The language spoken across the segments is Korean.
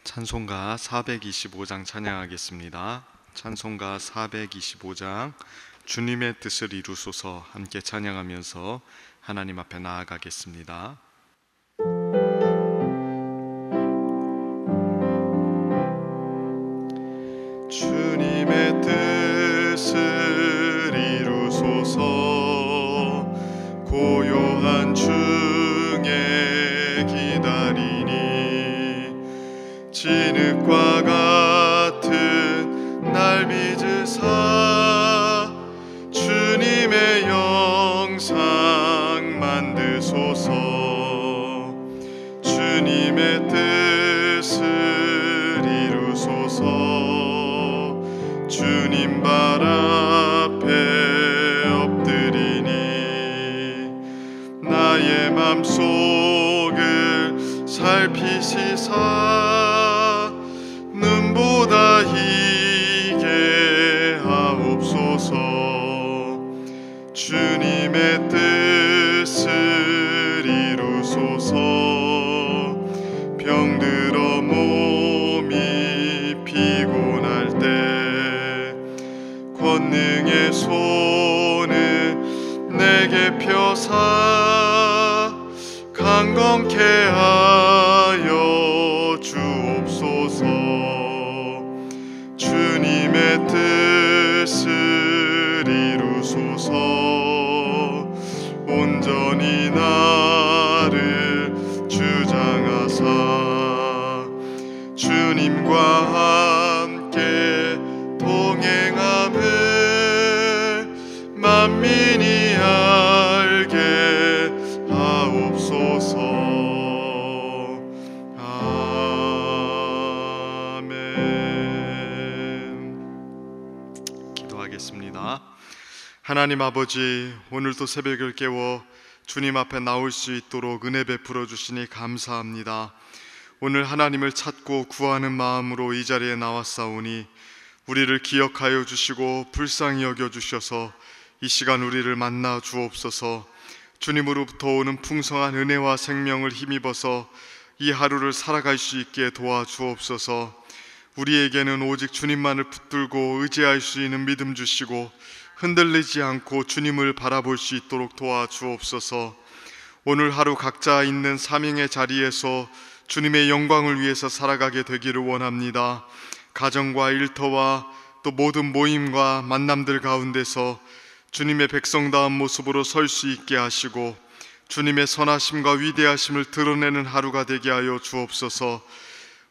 찬송가 425장 찬양하겠습니다. 찬송가 425장 주님의 뜻을 이루소서 함께 찬양하면서 하나님 앞에 나아가겠습니다. 주님의 뜻을 이루소서 고요한 중에 기다리니 진흙과 같은 날 빚으사 주님의 영상 만드소서 주님의 뜻을 이루소서 주님 발 앞에 엎드리니 나의 맘속을 살피시사 눈보다 희게 하옵소서 주님의 뜻을 이루소서 병들어 몸이 피곤할 때 권능의 손을 내게 펴사 강건케 하여 주옵소서 주님의 뜻을 이루소서 온전히 나를 주장하사 주님과 함께 동행함을 만민이 알게 하옵소서. 아멘. 기도하겠습니다. 하나님 아버지, 오늘도 새벽을 깨워 주님 앞에 나올 수 있도록 은혜 베풀어 주시니 감사합니다. 오늘 하나님을 찾고 구하는 마음으로 이 자리에 나왔사오니 우리를 기억하여 주시고 불쌍히 여겨 주셔서 이 시간 우리를 만나 주옵소서. 주님으로부터 오는 풍성한 은혜와 생명을 힘입어서 이 하루를 살아갈 수 있게 도와주옵소서. 우리에게는 오직 주님만을 붙들고 의지할 수 있는 믿음 주시고 흔들리지 않고 주님을 바라볼 수 있도록 도와주옵소서. 오늘 하루 각자 있는 사명의 자리에서 주님의 영광을 위해서 살아가게 되기를 원합니다. 가정과 일터와 또 모든 모임과 만남들 가운데서 주님의 백성다운 모습으로 설 수 있게 하시고 주님의 선하심과 위대하심을 드러내는 하루가 되게 하여 주옵소서.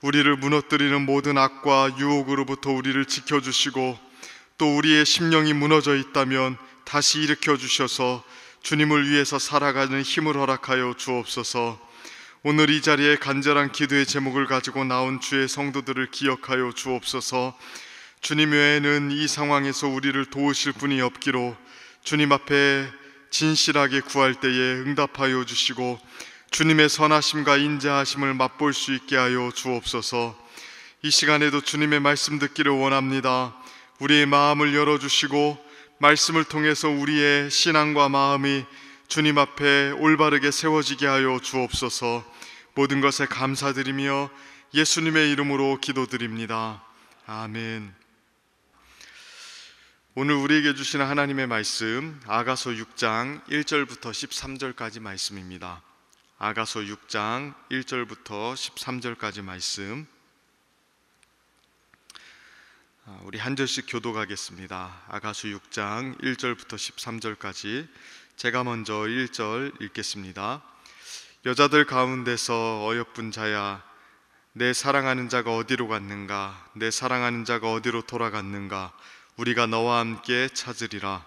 우리를 무너뜨리는 모든 악과 유혹으로부터 우리를 지켜주시고 또 우리의 심령이 무너져 있다면 다시 일으켜 주셔서 주님을 위해서 살아가는 힘을 허락하여 주옵소서. 오늘 이 자리에 간절한 기도의 제목을 가지고 나온 주의 성도들을 기억하여 주옵소서. 주님 외에는 이 상황에서 우리를 도우실 분이 없기로 주님 앞에 진실하게 구할 때에 응답하여 주시고 주님의 선하심과 인자하심을 맛볼 수 있게 하여 주옵소서. 이 시간에도 주님의 말씀 듣기를 원합니다. 우리의 마음을 열어주시고 말씀을 통해서 우리의 신앙과 마음이 주님 앞에 올바르게 세워지게 하여 주옵소서. 모든 것에 감사드리며 예수님의 이름으로 기도드립니다. 아멘. 오늘 우리에게 주시는 하나님의 말씀 아가서 6장 1절부터 13절까지 말씀입니다. 아가서 6장 1절부터 13절까지 말씀, 우리 한 절씩 교독하겠습니다. 아가서 6장 1절부터 13절까지 제가 먼저 1절 읽겠습니다. 여자들 가운데서 어여쁜 자야, 내 사랑하는 자가 어디로 갔는가? 내 사랑하는 자가 어디로 돌아갔는가? 우리가 너와 함께 찾으리라.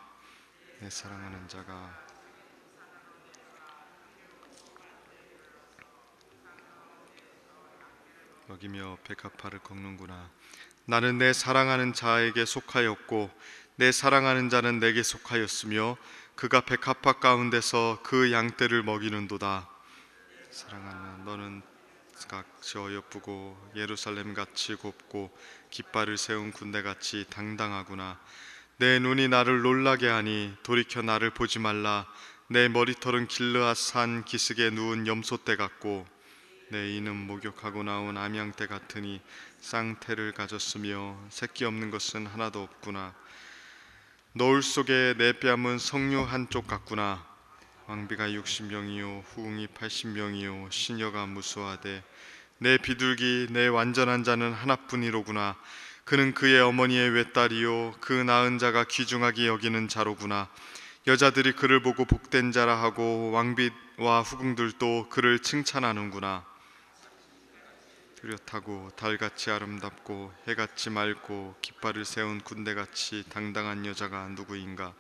내 사랑하는 자가 여기며 백합화를 꺾는구나. 나는 내 사랑하는 자에게 속하였고 내 사랑하는 자는 내게 속하였으며 그가 백합화 가운데서 그 양떼를 먹이는도다. 사랑하는 너는 같이 어여쁘고 예루살렘같이 곱고 깃발을 세운 군대같이 당당하구나. 내 눈이 나를 놀라게 하니 돌이켜 나를 보지 말라. 내 머리털은 길르앗 산 기슭에 누운 염소떼 같고 내 이는 목욕하고 나온 암양떼 같으니 쌍태를 가졌으며 새끼 없는 것은 하나도 없구나. 너울 속에 내 뺨은 석류 한쪽 같구나. 왕비가 60명이요 후궁이 80명이요 시녀가 무수하되 내 비둘기 내 완전한 자는 하나뿐이로구나. 그는 그의 어머니의 외딸이요 그 낳은 자가 귀중하게 여기는 자로구나. 여자들이 그를 보고 복된 자라 하고 왕비와 후궁들도 그를 칭찬하는구나. 뚜렷하고 달같이 아름답고 해같이 맑고 깃발을 세운 군대같이 당당한 여자가 누구인가.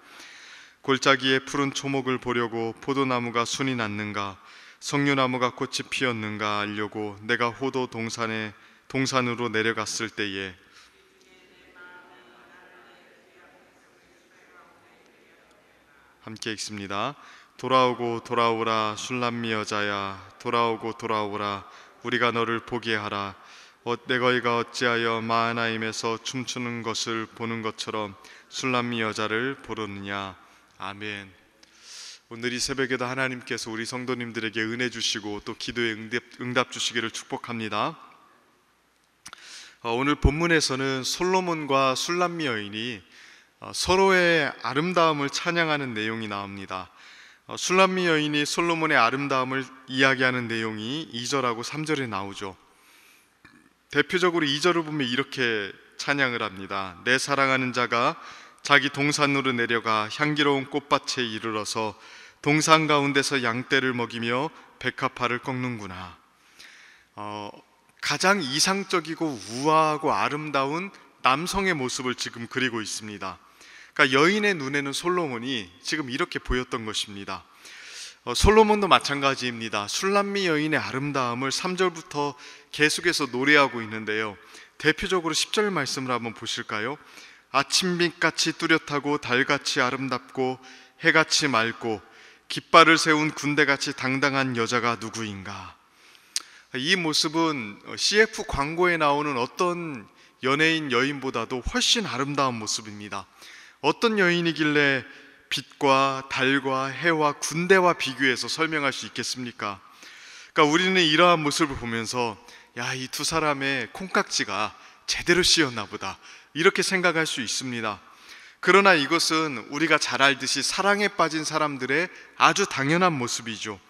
골짜기에 푸른 초목을 보려고 포도나무가 순이 났는가, 석류나무가 꽃이 피었는가 알려고 내가 호도 동산으로 내려갔을 때에 함께 읽습니다. 돌아오고 돌아오라 술람미 여자야, 돌아오고 돌아오라 우리가 너를 보게 하라. 내거이가 어찌하여 마하나임에서 춤추는 것을 보는 것처럼 술람미 여자를 보느냐. 아멘. 오늘 이 새벽에도 하나님께서 우리 성도님들에게 은혜 주시고 또 기도에 응답 주시기를 축복합니다. 오늘 본문에서는 솔로몬과 술람미 여인이 서로의 아름다움을 찬양하는 내용이 나옵니다. 술람미 여인이 솔로몬의 아름다움을 이야기하는 내용이 2절하고 3절에 나오죠. 대표적으로 2절을 보면 이렇게 찬양을 합니다. 내 사랑하는 자가 자기 동산으로 내려가 향기로운 꽃밭에 이르러서 동산 가운데서 양떼를 먹이며 백합화를 꺾는구나. 가장 이상적이고 우아하고 아름다운 남성의 모습을 지금 그리고 있습니다. 그러니까 여인의 눈에는 솔로몬이 지금 이렇게 보였던 것입니다. 솔로몬도 마찬가지입니다. 술람미 여인의 아름다움을 3절부터 계속해서 노래하고 있는데요. 대표적으로 10절 말씀을 한번 보실까요? 아침빛같이 뚜렷하고 달같이 아름답고 해같이 맑고 깃발을 세운 군대같이 당당한 여자가 누구인가. 이 모습은 CF 광고에 나오는 어떤 연예인 여인보다도 훨씬 아름다운 모습입니다. 어떤 여인이길래 빛과 달과 해와 군대와 비교해서 설명할 수 있겠습니까? 그러니까 우리는 이러한 모습을 보면서 야, 이 두 사람의 콩깍지가 제대로 씌었나 보다 이렇게 생각할 수 있습니다. 그러나 이것은 우리가 잘 알듯이 사랑에 빠진 사람들의 아주 당연한 모습이죠.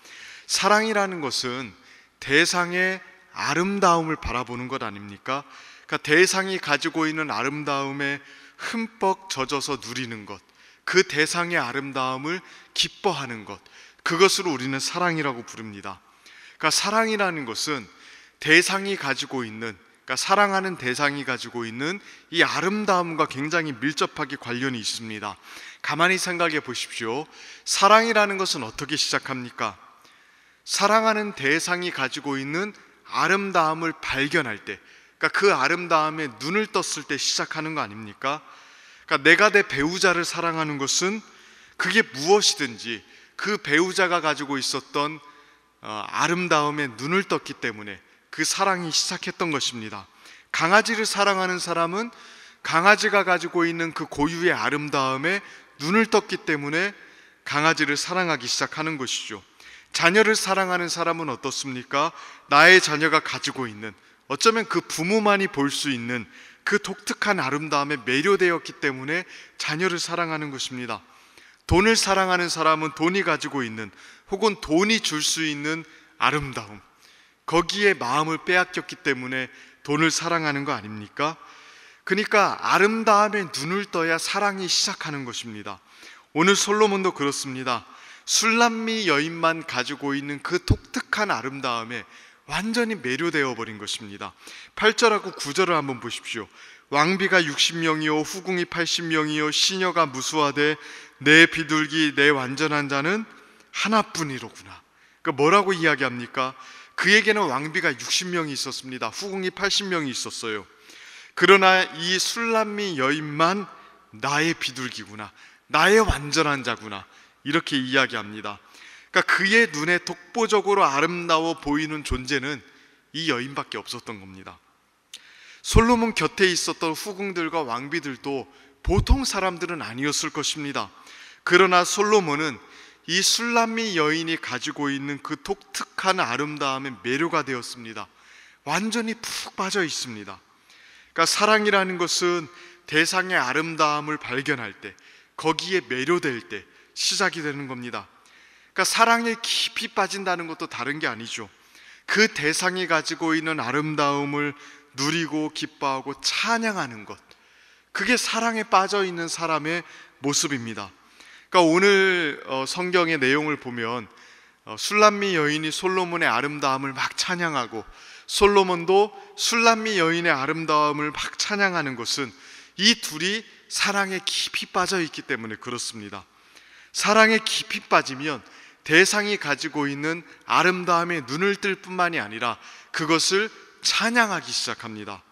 사랑이라는 것은 대상의 아름다움을 바라보는 것 아닙니까? 그러니까 대상이 가지고 있는 아름다움에 흠뻑 젖어서 누리는 것, 그 대상의 아름다움을 기뻐하는 것, 그것으로 우리는 사랑이라고 부릅니다. 그러니까 사랑이라는 것은 대상이 가지고 있는, 그러니까 사랑하는 대상이 가지고 있는 이 아름다움과 굉장히 밀접하게 관련이 있습니다. 가만히 생각해 보십시오. 사랑이라는 것은 어떻게 시작합니까? 사랑하는 대상이 가지고 있는 아름다움을 발견할 때, 그러니까 그 아름다움에 눈을 떴을 때 시작하는 거 아닙니까? 그러니까 내가 내 배우자를 사랑하는 것은 그게 무엇이든지 그 배우자가 가지고 있었던 아름다움에 눈을 떴기 때문에 그 사랑이 시작했던 것입니다. 강아지를 사랑하는 사람은 강아지가 가지고 있는 그 고유의 아름다움에 눈을 떴기 때문에 강아지를 사랑하기 시작하는 것이죠. 자녀를 사랑하는 사람은 어떻습니까? 나의 자녀가 가지고 있는, 어쩌면 그 부모만이 볼 수 있는 그 독특한 아름다움에 매료되었기 때문에 자녀를 사랑하는 것입니다. 돈을 사랑하는 사람은 돈이 가지고 있는, 혹은 돈이 줄 수 있는 아름다움, 거기에 마음을 빼앗겼기 때문에 돈을 사랑하는 거 아닙니까? 그러니까 아름다움에 눈을 떠야 사랑이 시작하는 것입니다. 오늘 솔로몬도 그렇습니다. 술람미 여인만 가지고 있는 그 독특한 아름다움에 완전히 매료되어 버린 것입니다. 8절하고 9절을 한번 보십시오. 왕비가 60명이요 후궁이 80명이요 시녀가 무수하되 내 비둘기 내 완전한 자는 하나뿐이로구나. 그러니까 뭐라고 이야기합니까? 그에게는 왕비가 60명이 있었습니다. 후궁이 80명이 있었어요. 그러나 이 술람미 여인만 나의 비둘기구나, 나의 완전한 자구나, 이렇게 이야기합니다. 그러니까 그의 눈에 독보적으로 아름다워 보이는 존재는 이 여인밖에 없었던 겁니다. 솔로몬 곁에 있었던 후궁들과 왕비들도 보통 사람들은 아니었을 것입니다. 그러나 솔로몬은 이 술람미 여인이 가지고 있는 그 독특한 아름다움에 매료가 되었습니다. 완전히 푹 빠져 있습니다. 그러니까 사랑이라는 것은 대상의 아름다움을 발견할 때, 거기에 매료될 때 시작이 되는 겁니다. 그러니까 사랑에 깊이 빠진다는 것도 다른 게 아니죠. 그 대상이 가지고 있는 아름다움을 누리고 기뻐하고 찬양하는 것, 그게 사랑에 빠져 있는 사람의 모습입니다. 그러니까 오늘 성경의 내용을 보면 술람미 여인이 솔로몬의 아름다움을 막 찬양하고, 솔로몬도 술람미 여인의 아름다움을 막 찬양하는 것은 이 둘이 사랑에 깊이 빠져 있기 때문에 그렇습니다. 사랑에 깊이 빠지면 대상이 가지고 있는 아름다움에 눈을 뜰 뿐만이 아니라 그것을 찬양하기 시작합니다.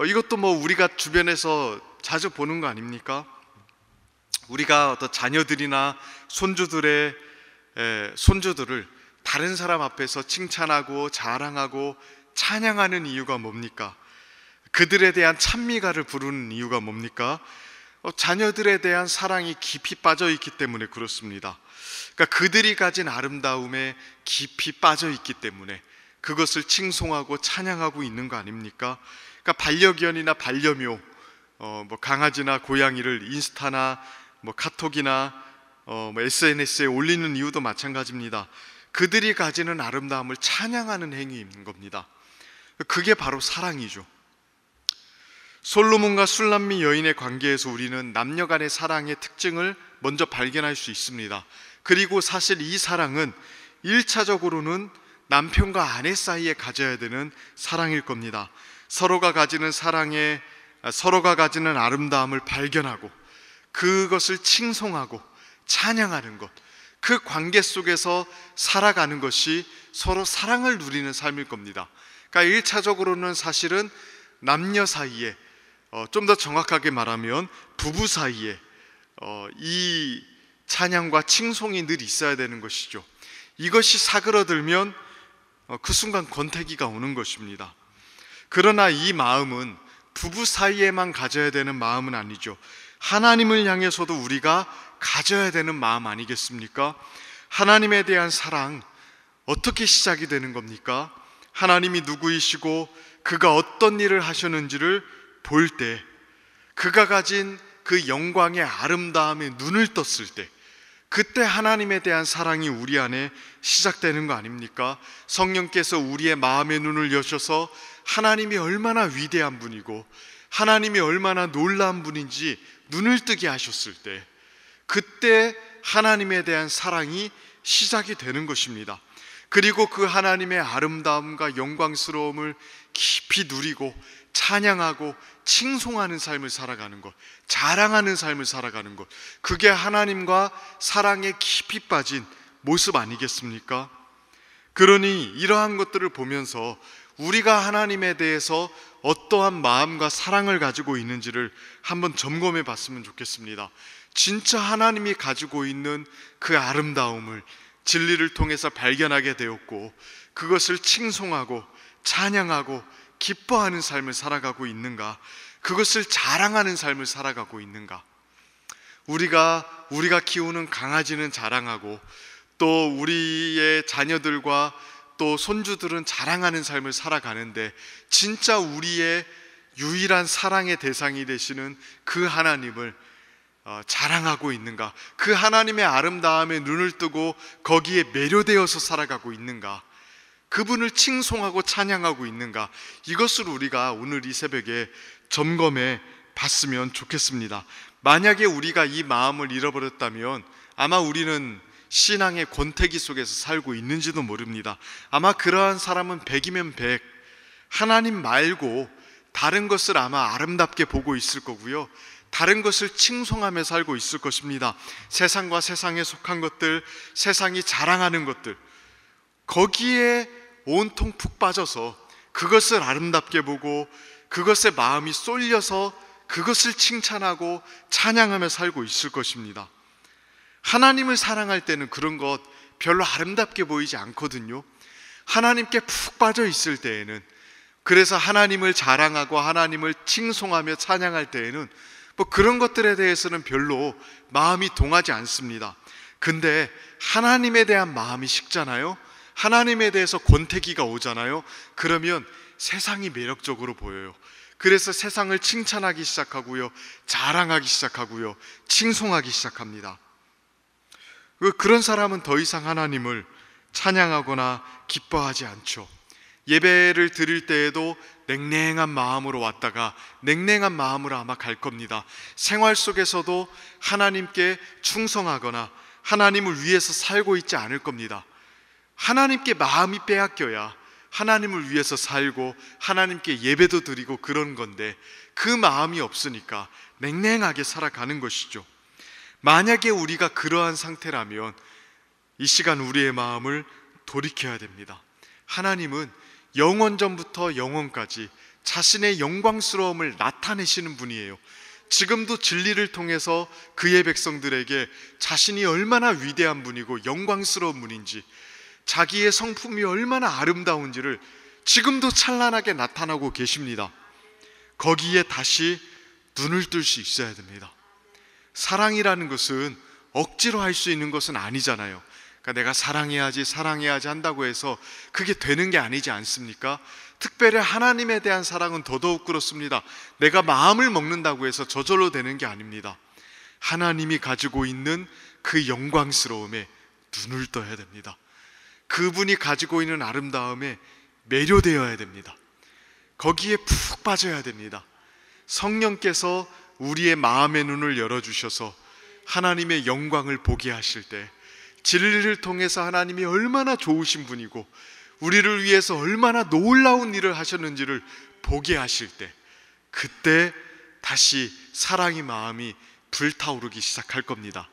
이것도 우리가 주변에서 자주 보는 거 아닙니까? 우리가 어떤 자녀들이나 손주들을 다른 사람 앞에서 칭찬하고 자랑하고 찬양하는 이유가 뭡니까? 그들에 대한 찬미가를 부르는 이유가 뭡니까? 자녀들에 대한 사랑이 깊이 빠져 있기 때문에 그렇습니다. 그러니까 그들이 가진 아름다움에 깊이 빠져 있기 때문에 그것을 칭송하고 찬양하고 있는 거 아닙니까? 그러니까 반려견이나 반려묘, 강아지나 고양이를 인스타나 카톡이나 SNS에 올리는 이유도 마찬가지입니다. 그들이 가지는 아름다움을 찬양하는 행위인 겁니다. 그게 바로 사랑이죠. 솔로몬과 술람미 여인의 관계에서 우리는 남녀 간의 사랑의 특징을 먼저 발견할 수 있습니다. 그리고 사실 이 사랑은 1차적으로는 남편과 아내 사이에 가져야 되는 사랑일 겁니다. 서로가 가지는 아름다움을 발견하고 그것을 칭송하고 찬양하는 것, 그 관계 속에서 살아가는 것이 서로 사랑을 누리는 삶일 겁니다. 그러니까 1차적으로는 사실은 남녀 사이에, 좀 더 정확하게 말하면 부부 사이에 이 찬양과 칭송이 늘 있어야 되는 것이죠. 이것이 사그러들면 그 순간 권태기가 오는 것입니다. 그러나 이 마음은 부부 사이에만 가져야 되는 마음은 아니죠. 하나님을 향해서도 우리가 가져야 되는 마음 아니겠습니까? 하나님에 대한 사랑, 어떻게 시작이 되는 겁니까? 하나님이 누구이시고 그가 어떤 일을 하셨는지를 볼 때, 그가 가진 그 영광의 아름다움에 눈을 떴을 때, 그때 하나님에 대한 사랑이 우리 안에 시작되는 거 아닙니까? 성령께서 우리의 마음의 눈을 여셔서 하나님이 얼마나 위대한 분이고 하나님이 얼마나 놀라운 분인지 눈을 뜨게 하셨을 때, 그때 하나님에 대한 사랑이 시작이 되는 것입니다. 그리고 그 하나님의 아름다움과 영광스러움을 깊이 누리고 찬양하고 칭송하는 삶을 살아가는 것, 자랑하는 삶을 살아가는 것, 그게 하나님과 사랑에 깊이 빠진 모습 아니겠습니까? 그러니 이러한 것들을 보면서 우리가 하나님에 대해서 어떠한 마음과 사랑을 가지고 있는지를 한번 점검해 봤으면 좋겠습니다. 진짜 하나님이 가지고 있는 그 아름다움을 진리를 통해서 발견하게 되었고, 그것을 칭송하고 찬양하고 기뻐하는 삶을 살아가고 있는가? 그것을 자랑하는 삶을 살아가고 있는가? 우리가 키우는 강아지는 자랑하고, 또 우리의 자녀들과 또 손주들은 자랑하는 삶을 살아가는데, 진짜 우리의 유일한 사랑의 대상이 되시는 그 하나님을 자랑하고 있는가? 그 하나님의 아름다움에 눈을 뜨고 거기에 매료되어서 살아가고 있는가? 그분을 칭송하고 찬양하고 있는가? 이것을 우리가 오늘 이 새벽에 점검해 봤으면 좋겠습니다. 만약에 우리가 이 마음을 잃어버렸다면 아마 우리는 신앙의 권태기 속에서 살고 있는지도 모릅니다. 아마 그러한 사람은 100이면 100, 하나님 말고 다른 것을 아마 아름답게 보고 있을 거고요, 다른 것을 칭송하며 살고 있을 것입니다. 세상과 세상에 속한 것들, 세상이 자랑하는 것들, 거기에 온통 푹 빠져서 그것을 아름답게 보고 그것에 마음이 쏠려서 그것을 칭찬하고 찬양하며 살고 있을 것입니다. 하나님을 사랑할 때는 그런 것 별로 아름답게 보이지 않거든요. 하나님께 푹 빠져 있을 때에는, 그래서 하나님을 자랑하고 하나님을 칭송하며 찬양할 때에는 그런 것들에 대해서는 별로 마음이 동하지 않습니다. 근데 하나님에 대한 마음이 식잖아요. 하나님에 대해서 권태기가 오잖아요. 그러면 세상이 매력적으로 보여요. 그래서 세상을 칭찬하기 시작하고요, 자랑하기 시작하고요, 칭송하기 시작합니다. 그런 사람은 더 이상 하나님을 찬양하거나 기뻐하지 않죠. 예배를 드릴 때에도 냉랭한 마음으로 왔다가 냉랭한 마음으로 아마 갈 겁니다. 생활 속에서도 하나님께 충성하거나 하나님을 위해서 살고 있지 않을 겁니다. 하나님께 마음이 빼앗겨야 하나님을 위해서 살고 하나님께 예배도 드리고 그런 건데, 그 마음이 없으니까 냉랭하게 살아가는 것이죠. 만약에 우리가 그러한 상태라면 이 시간 우리의 마음을 돌이켜야 됩니다. 하나님은 영원전부터 영원까지 자신의 영광스러움을 나타내시는 분이에요. 지금도 진리를 통해서 그의 백성들에게 자신이 얼마나 위대한 분이고 영광스러운 분인지, 자기의 성품이 얼마나 아름다운지를 지금도 찬란하게 나타나고 계십니다. 거기에 다시 눈을 뜰 수 있어야 됩니다. 사랑이라는 것은 억지로 할 수 있는 것은 아니잖아요. 그러니까 내가 사랑해야지 한다고 해서 그게 되는 게 아니지 않습니까? 특별히 하나님에 대한 사랑은 더더욱 그렇습니다. 내가 마음을 먹는다고 해서 저절로 되는 게 아닙니다. 하나님이 가지고 있는 그 영광스러움에 눈을 떠야 됩니다. 그분이 가지고 있는 아름다움에 매료되어야 됩니다. 거기에 푹 빠져야 됩니다. 성령께서 우리의 마음의 눈을 열어주셔서 하나님의 영광을 보게 하실 때, 진리를 통해서 하나님이 얼마나 좋으신 분이고 우리를 위해서 얼마나 놀라운 일을 하셨는지를 보게 하실 때, 그때 다시 사랑의 마음이 불타오르기 시작할 겁니다.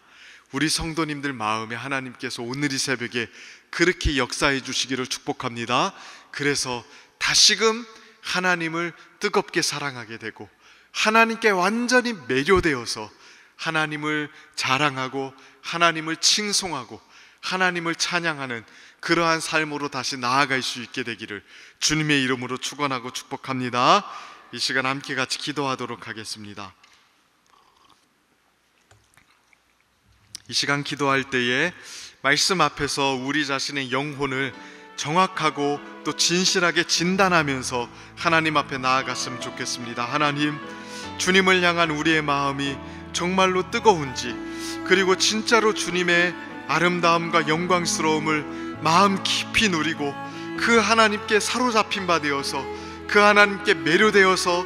우리 성도님들 마음에 하나님께서 오늘 이 새벽에 그렇게 역사해 주시기를 축복합니다. 그래서 다시금 하나님을 뜨겁게 사랑하게 되고 하나님께 완전히 매료되어서 하나님을 자랑하고 하나님을 칭송하고 하나님을 찬양하는 그러한 삶으로 다시 나아갈 수 있게 되기를 주님의 이름으로 축원하고 축복합니다. 이 시간 함께 같이 기도하도록 하겠습니다. 이 시간 기도할 때에 말씀 앞에서 우리 자신의 영혼을 정확하고 또 진실하게 진단하면서 하나님 앞에 나아갔으면 좋겠습니다. 하나님, 주님을 향한 우리의 마음이 정말로 뜨거운지, 그리고 진짜로 주님의 아름다움과 영광스러움을 마음 깊이 누리고 그 하나님께 사로잡힌 바 되어서 그 하나님께 매료되어서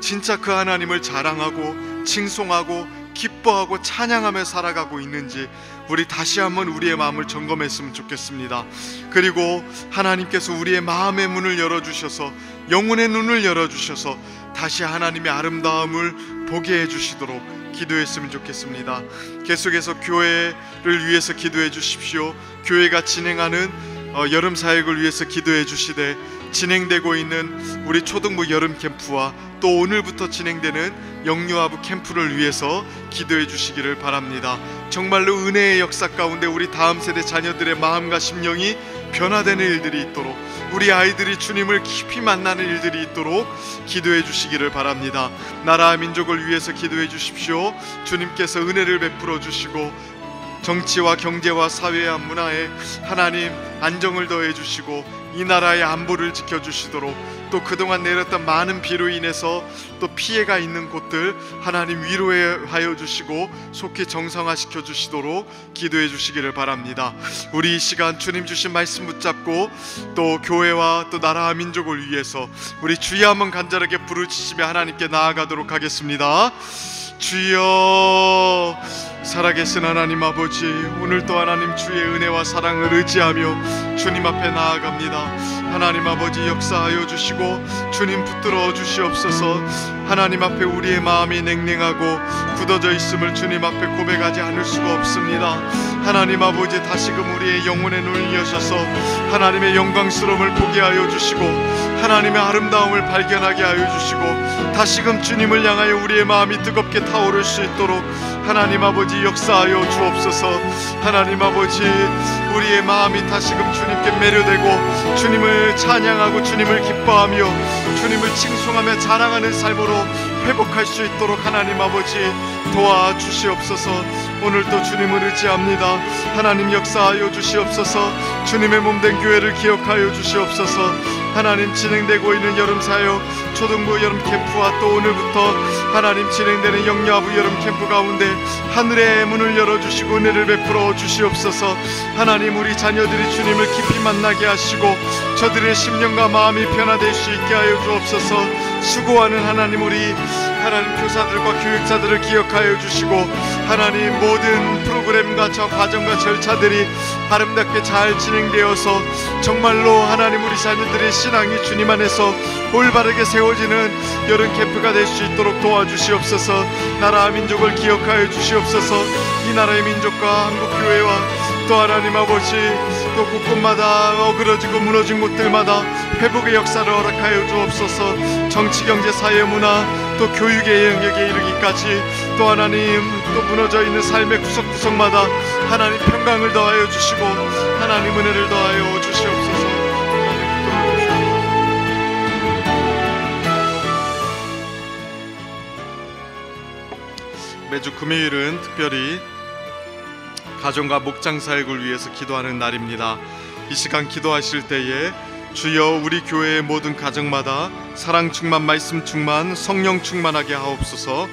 진짜 그 하나님을 자랑하고 칭송하고 기뻐하고 찬양하며 살아가고 있는지 우리 다시 한번 우리의 마음을 점검했으면 좋겠습니다. 그리고 하나님께서 우리의 마음의 문을 열어주셔서 영혼의 눈을 열어주셔서 다시 하나님의 아름다움을 보게 해주시도록 기도했으면 좋겠습니다. 계속해서 교회를 위해서 기도해 주십시오. 교회가 진행하는 여름 사역을 위해서 기도해 주시되, 진행되고 있는 우리 초등부 여름 캠프와 또 오늘부터 진행되는 영유아부 캠프를 위해서 기도해 주시기를 바랍니다. 정말로 은혜의 역사 가운데 우리 다음 세대 자녀들의 마음과 심령이 변화되는 일들이 있도록, 우리 아이들이 주님을 깊이 만나는 일들이 있도록 기도해 주시기를 바랍니다. 나라와 민족을 위해서 기도해 주십시오. 주님께서 은혜를 베풀어 주시고 정치와 경제와 사회와 문화에 하나님 안정을 더해 주시고 이 나라의 안보를 지켜주시도록, 또 그동안 내렸던 많은 비로 인해서 또 피해가 있는 곳들 하나님 위로하여 주시고 속히 정상화시켜 주시도록 기도해 주시기를 바랍니다. 우리 이 시간 주님 주신 말씀 붙잡고 또 교회와 또 나라와 민족을 위해서 우리 주여 한번 간절하게 부르짖으며 하나님께 나아가도록 하겠습니다. 주여, 살아계신 하나님 아버지, 오늘도 하나님 주의 은혜와 사랑을 의지하며 주님 앞에 나아갑니다. 하나님 아버지, 역사하여 주시고 주님 붙들어 주시옵소서. 하나님 앞에 우리의 마음이 냉랭하고 굳어져 있음을 주님 앞에 고백하지 않을 수가 없습니다. 하나님 아버지, 다시금 우리의 영혼의 눈을 여셔서 하나님의 영광스러움을 보게 하여 주시고 하나님의 아름다움을 발견하게 하여 주시고 다시금 주님을 향하여 우리의 마음이 뜨겁게 타오를 수 있도록 하나님 아버지 역사하여 주옵소서. 하나님 아버지, 우리의 마음이 다시금 주님께 매료되고 주님을 찬양하고 주님을 기뻐하며 주님을 칭송하며 자랑하는 삶으로 회복할 수 있도록 하나님 아버지 도와주시옵소서. 오늘도 주님을 의지합니다. 하나님 역사하여 주시옵소서. 주님의 몸된 교회를 기억하여 주시옵소서. 하나님 진행되고 있는 여름 사역 초등부 여름 캠프와 또 오늘부터 하나님 진행되는 영야부 여름 캠프 가운데 하늘의 문을 열어주시고 은혜를 베풀어 주시옵소서. 하나님 우리 자녀들이 주님을 깊이 만나게 하시고 저들의 심령과 마음이 변화될 수 있게 하여 주옵소서. 수고하는 하나님 우리 하나님 교사들과 교육자들을 기억하여 주시고 하나님 모든 프로그램과 저 과정과 절차들이 아름답게 잘 진행되어서 정말로 하나님 우리 자녀들의 신앙이 주님 안에서 올바르게 세워지는 여름 캠프가 될 수 있도록 도와주시옵소서. 나라와 민족을 기억하여 주시옵소서. 이 나라의 민족과 한국교회와 또 하나님 아버지 또 곳곳마다 어그러지고 무너진 곳들마다 회복의 역사를 허락하여 주옵소서. 정치, 경제, 사회, 문화 또 교육의 영역에 이르기까지 또 하나님 또 무너져 있는 삶의 구석구석마다 하나님 평강을 더하여 주시고 하나님 은혜를 더하여 주시옵소서. 매주 금요일은 특별히 가정과 목장 사역을 위해서 기도하는 날입니다. 이 시간 기도하실 때에 주여 우리 교회의 모든 가정마다 사랑 충만, 말씀 충만, 성령 충만하게 하옵소서.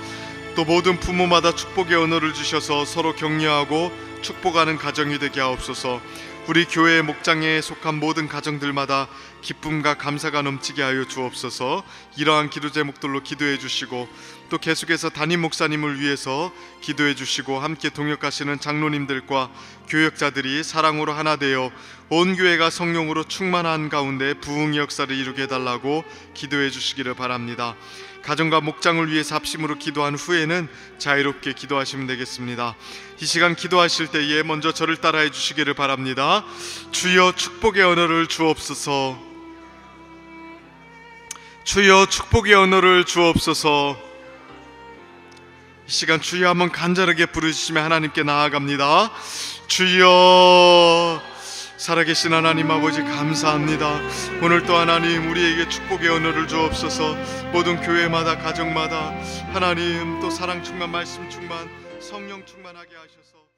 또 모든 부모마다 축복의 언어를 주셔서 서로 격려하고 축복하는 가정이 되게 하옵소서. 우리 교회의 목장에 속한 모든 가정들마다 기쁨과 감사가 넘치게 하여 주옵소서. 이러한 기도 제목들로 기도해 주시고 또 계속해서 담임 목사님을 위해서 기도해 주시고 함께 동역하시는 장로님들과 교역자들이 사랑으로 하나 되어 온 교회가 성령으로 충만한 가운데 부흥의 역사를 이루게 해달라고 기도해 주시기를 바랍니다. 가정과 목장을 위해서 합심으로 기도한 후에는 자유롭게 기도하시면 되겠습니다. 이 시간 기도하실 때에 먼저 저를 따라해 주시기를 바랍니다. 주여 축복의 언어를 주옵소서. 주여 축복의 언어를 주옵소서. 이 시간 주여 한번 간절하게 부르시며 하나님께 나아갑니다. 주여. 살아계신 하나님 아버지 감사합니다. 오늘 또 하나님 우리에게 축복의 언어를 주옵소서. 모든 교회마다 가정마다 하나님 또 사랑 충만, 말씀 충만, 성령 충만하게 하셔서